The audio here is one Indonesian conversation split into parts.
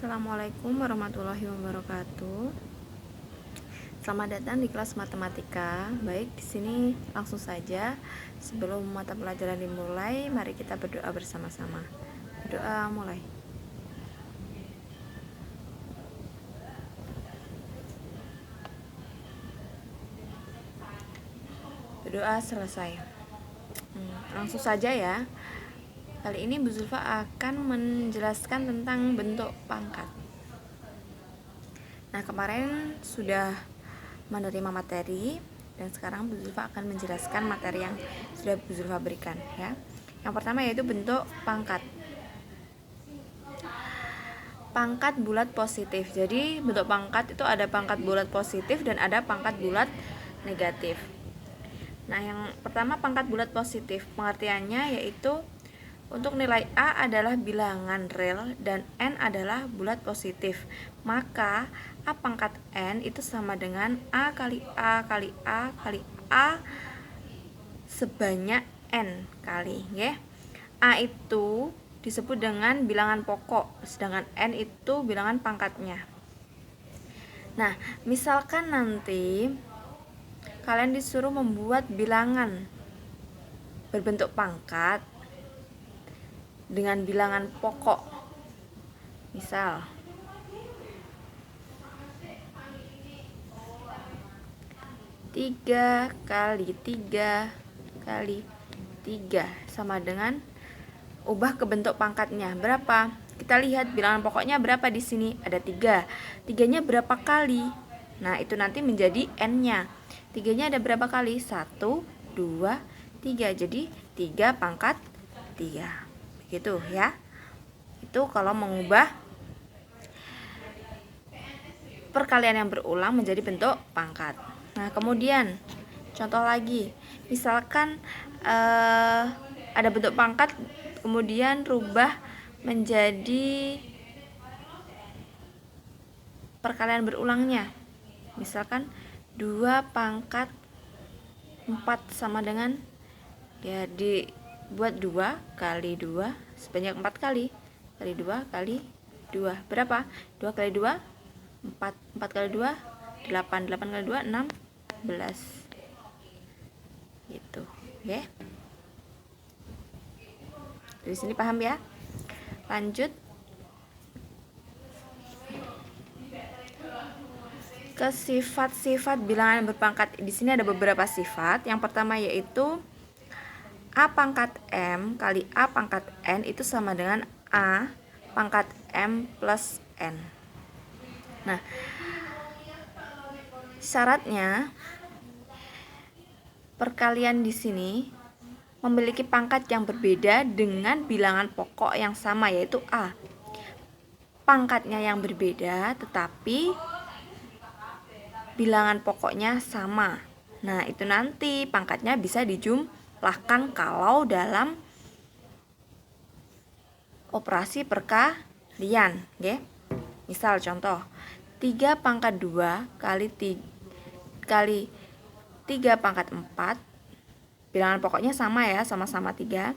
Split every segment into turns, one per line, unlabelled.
Assalamualaikum warahmatullahi wabarakatuh. Selamat datang di kelas matematika. Baik, di sini langsung saja. Sebelum mata pelajaran dimulai, mari kita berdoa bersama-sama. Berdoa mulai. Berdoa selesai. Langsung saja ya. Kali ini Bu Zulfa akan menjelaskan tentang bentuk pangkat. Nah, kemarin sudah menerima materi dan sekarang Bu Zulfa akan menjelaskan materi yang sudah Bu Zulfa berikan ya. Yang pertama yaitu bentuk pangkat. Pangkat bulat positif. Jadi bentuk pangkat itu ada pangkat bulat positif dan ada pangkat bulat negatif. Nah, yang pertama pangkat bulat positif. Pengertiannya yaitu untuk nilai A adalah bilangan real dan N adalah bulat positif, maka A pangkat N itu sama dengan A kali A kali A kali A sebanyak N kali ya. A itu disebut dengan bilangan pokok, sedangkan N itu bilangan pangkatnya. Nah, misalkan nanti kalian disuruh membuat bilangan berbentuk pangkat dengan bilangan pokok, misal 3 kali 3 kali 3 sama dengan ubah ke bentuk pangkatnya berapa. Kita lihat bilangan pokoknya berapa di sini, ada 3. 3-nya berapa kali? Nah, itu nanti menjadi N-nya. 3-nya ada berapa kali? 1, 2, 3. Jadi 3 pangkat 3. Gitu ya. Itu kalau mengubah perkalian yang berulang menjadi bentuk pangkat. Nah, kemudian contoh lagi. Misalkan ada bentuk pangkat kemudian rubah menjadi perkalian berulangnya. Misalkan 2 pangkat 4 sama dengan ya dibuat 2 kali 2 sebanyak 4 kali 2 kali 2 berapa? 2 kali 2 4, 4 kali 2 8, 8 kali 2 16 gitu ya. Dari sini paham ya? Lanjut ke sifat-sifat bilangan berpangkat. Di sini ada beberapa sifat. Yang pertama yaitu A pangkat M kali A pangkat N itu sama dengan A pangkat M plus N. Nah, syaratnya perkalian di sini memiliki pangkat yang berbeda dengan bilangan pokok yang sama yaitu A. Pangkatnya yang berbeda tetapi bilangan pokoknya sama. Nah, itu nanti pangkatnya bisa dijumlahkan kalau dalam operasi perkalian, ya. Misal contoh, 3 pangkat 2 kali 3 pangkat 4. Bilangan pokoknya sama ya, sama-sama 3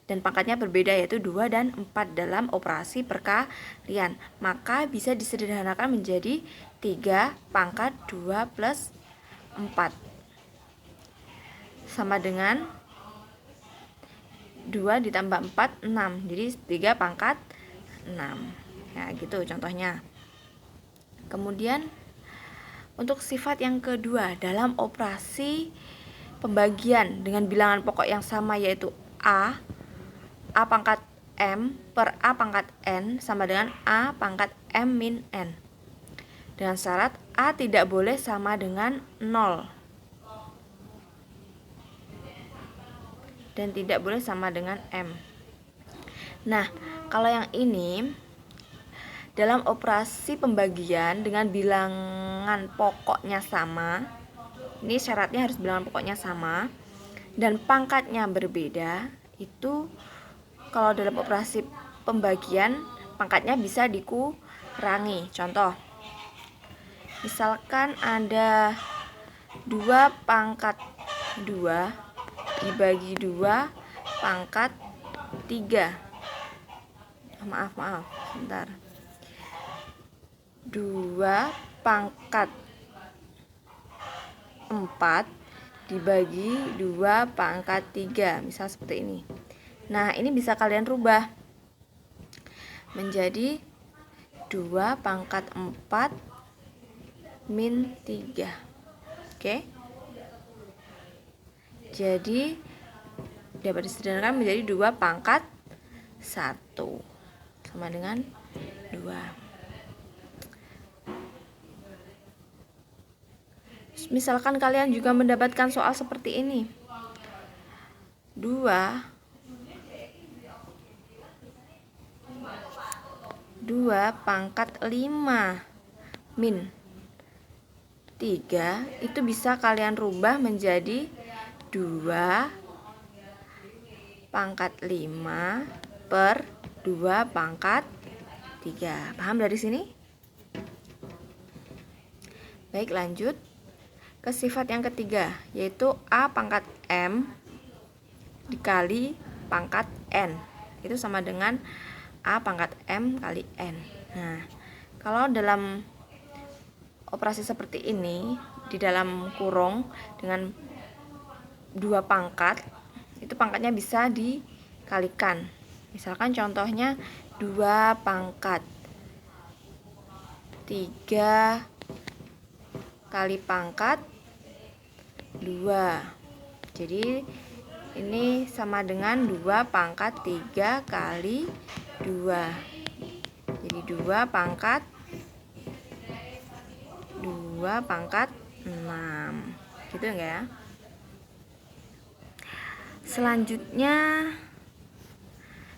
dan pangkatnya berbeda yaitu 2 dan 4 dalam operasi perkalian. Maka bisa disederhanakan menjadi 3 pangkat 2 plus 4 sama dengan 2 ditambah 4, 6. Jadi 3 pangkat 6. Ya, gitu contohnya. Kemudian untuk sifat yang kedua dalam operasi pembagian dengan bilangan pokok yang sama yaitu A pangkat M per A pangkat N sama dengan A pangkat M min N. Dengan syarat A tidak boleh sama dengan 0 dan tidak boleh sama dengan M. Nah, kalau yang ini dalam operasi pembagian dengan bilangan pokoknya sama, ini syaratnya harus bilangan pokoknya sama dan pangkatnya berbeda. Itu kalau dalam operasi pembagian pangkatnya bisa dikurangi. Contoh, misalkan ada 2 pangkat 2 dibagi 2 pangkat 3. Maaf, sebentar. 2 pangkat 4 dibagi 2 pangkat 3, misal seperti ini. Nah, ini bisa kalian rubah menjadi 2 pangkat 4 min 3. Oke. Jadi dapat disederhanakan menjadi 2 pangkat 1 sama dengan 2. Misalkan kalian juga mendapatkan soal seperti ini. 2 pangkat 5 min 3 itu bisa kalian rubah menjadi 2 pangkat 5 per 2 pangkat 3. Paham dari sini? Baik, lanjut ke sifat yang ketiga, yaitu A pangkat M dikali pangkat N. Itu sama dengan A pangkat M kali N. Nah, kalau dalam operasi seperti ini, di dalam kurung dengan 2 pangkat, itu pangkatnya bisa dikalikan. Misalkan contohnya 2 pangkat 3 kali pangkat 2. Jadi ini sama dengan 2 pangkat 3 kali 2. Jadi 2 pangkat 6. Gitu enggak ya? Selanjutnya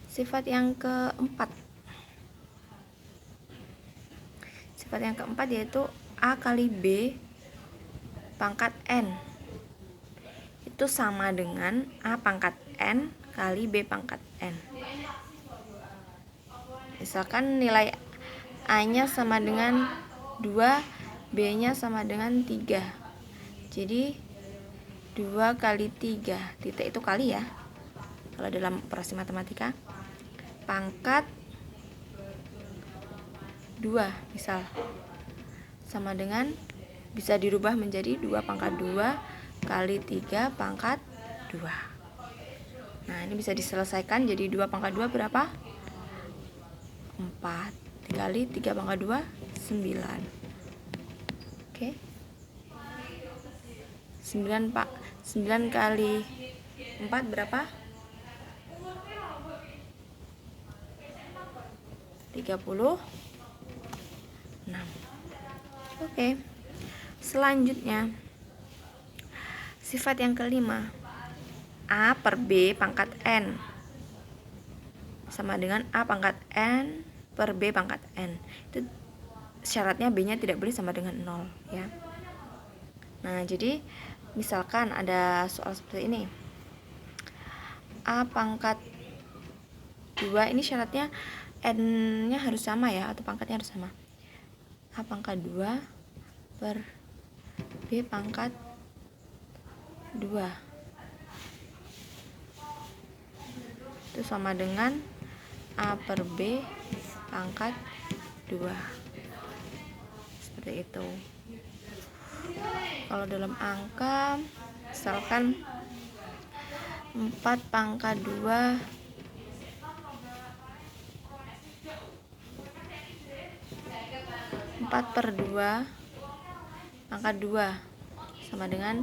sifat yang keempat. Sifat yang keempat yaitu A kali B pangkat N. Itu sama dengan A pangkat N kali B pangkat N. Misalkan nilai A-nya sama dengan 2, B-nya sama dengan 3. Jadi 2 kali 3, titik itu kali ya kalau dalam operasi matematika. Pangkat 2 misal sama dengan, bisa dirubah menjadi 2 pangkat 2 kali 3 pangkat 2. Nah, ini bisa diselesaikan jadi 2 pangkat 2 berapa? 4 dikali 3 pangkat 2, 9. Oke. 9 kali 4 berapa? 36. Oke. Selanjutnya sifat yang kelima, A per B pangkat N sama dengan A pangkat N per B pangkat N. Itu syaratnya B-nya tidak boleh sama dengan 0 ya. Nah, jadi misalkan ada soal seperti ini. A pangkat 2, ini syaratnya N-nya harus sama ya, atau pangkatnya harus sama. A pangkat 2 per B pangkat 2. Itu sama dengan A per B pangkat 2. Seperti itu. Kalau dalam angka, misalkan 4 pangkat 2 4 per 2 pangkat 2 sama dengan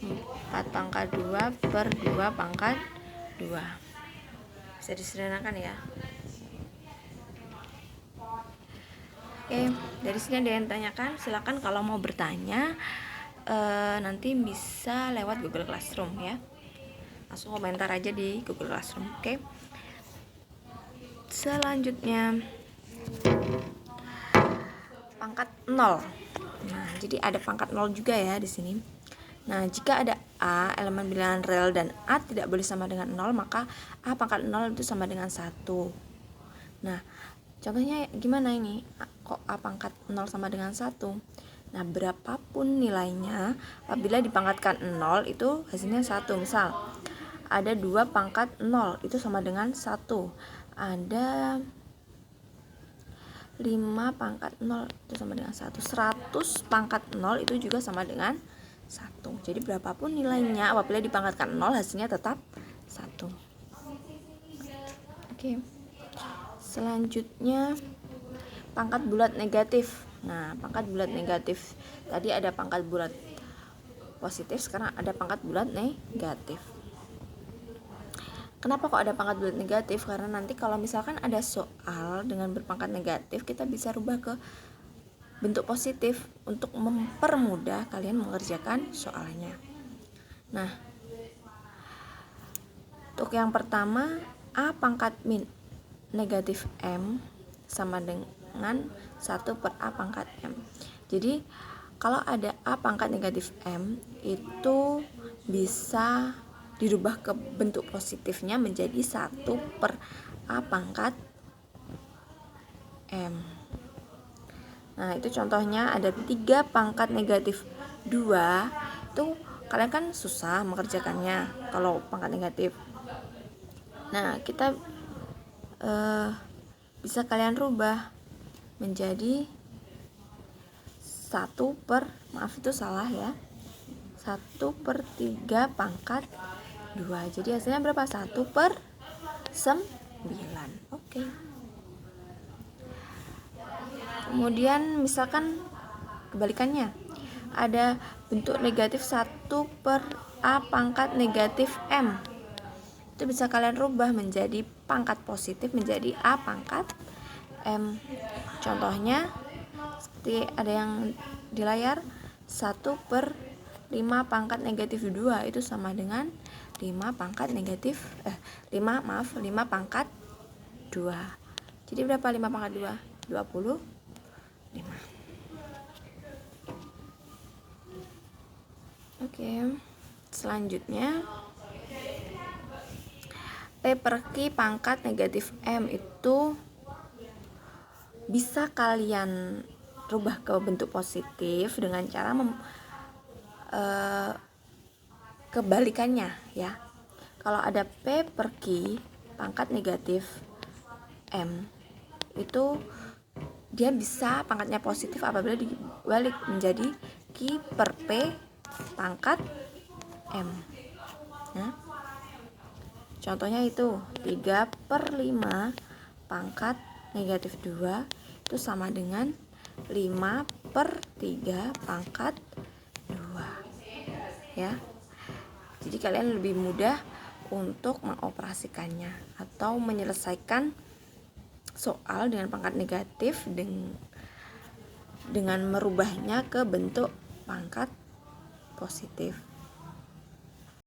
4 pangkat 2 per 2 pangkat 2. Bisa disederhanakan ya. Oke, dari sini ada yang tanyakan, silakan kalau mau bertanya nanti bisa lewat Google Classroom ya. Langsung komentar aja di Google Classroom. Oke. Selanjutnya pangkat 0. Nah, jadi ada pangkat 0 juga ya di sini. Nah, jika ada A elemen bilangan real dan A tidak boleh sama dengan 0, maka A pangkat 0 itu sama dengan 1. Nah, contohnya gimana ini? Kok A pangkat 0 sama dengan 1? Nah, berapapun nilainya, apabila dipangkatkan 0 itu hasilnya 1. Misal, ada 2 pangkat 0 itu sama dengan 1. Ada 5 pangkat 0 itu sama dengan 1. 100 pangkat 0 itu juga sama dengan 1. Jadi berapapun nilainya apabila dipangkatkan 0 hasilnya tetap 1. Oke. Selanjutnya pangkat bulat negatif. Nah, pangkat bulat negatif. Tadi ada pangkat bulat positif, sekarang ada pangkat bulat negatif. Kenapa kok ada pangkat bulat negatif? Karena nanti kalau misalkan ada soal dengan berpangkat negatif, kita bisa rubah ke bentuk positif untuk mempermudah kalian mengerjakan soalnya. Nah, untuk yang pertama, A pangkat min negatif M sama dengan 1 per A pangkat M. Jadi kalau ada A pangkat negatif M itu bisa dirubah ke bentuk positifnya menjadi 1 per A pangkat M. Nah, itu contohnya ada 3 pangkat negatif 2. Itu kalian kan susah mengerjakannya kalau pangkat negatif. Nah, kita bisa kalian rubah menjadi 1 per, maaf itu salah ya, 1 per 3 pangkat 2. Jadi hasilnya berapa? 1 per 9. Oke. Kemudian misalkan kebalikannya, ada bentuk negatif 1 per A pangkat negatif M. Itu bisa kalian rubah menjadi pangkat positif menjadi A pangkat M. Contohnya seperti ada yang di layar, 1 per 5 pangkat negatif 2 itu sama dengan 5 pangkat 5 pangkat 2. Jadi berapa 5 pangkat 2? 25. Oke. Selanjutnya P per Q pangkat negatif M itu bisa kalian rubah ke bentuk positif dengan cara kebalikannya ya. Kalau ada P per Q pangkat negatif M itu dia bisa pangkatnya positif apabila dibalik menjadi Q per P pangkat M. Nah, contohnya itu 3 per 5 pangkat negatif 2 itu sama dengan 5 per 3 pangkat 2 ya. Jadi kalian lebih mudah untuk mengoperasikannya atau menyelesaikan soal dengan pangkat negatif dengan merubahnya ke bentuk pangkat positif.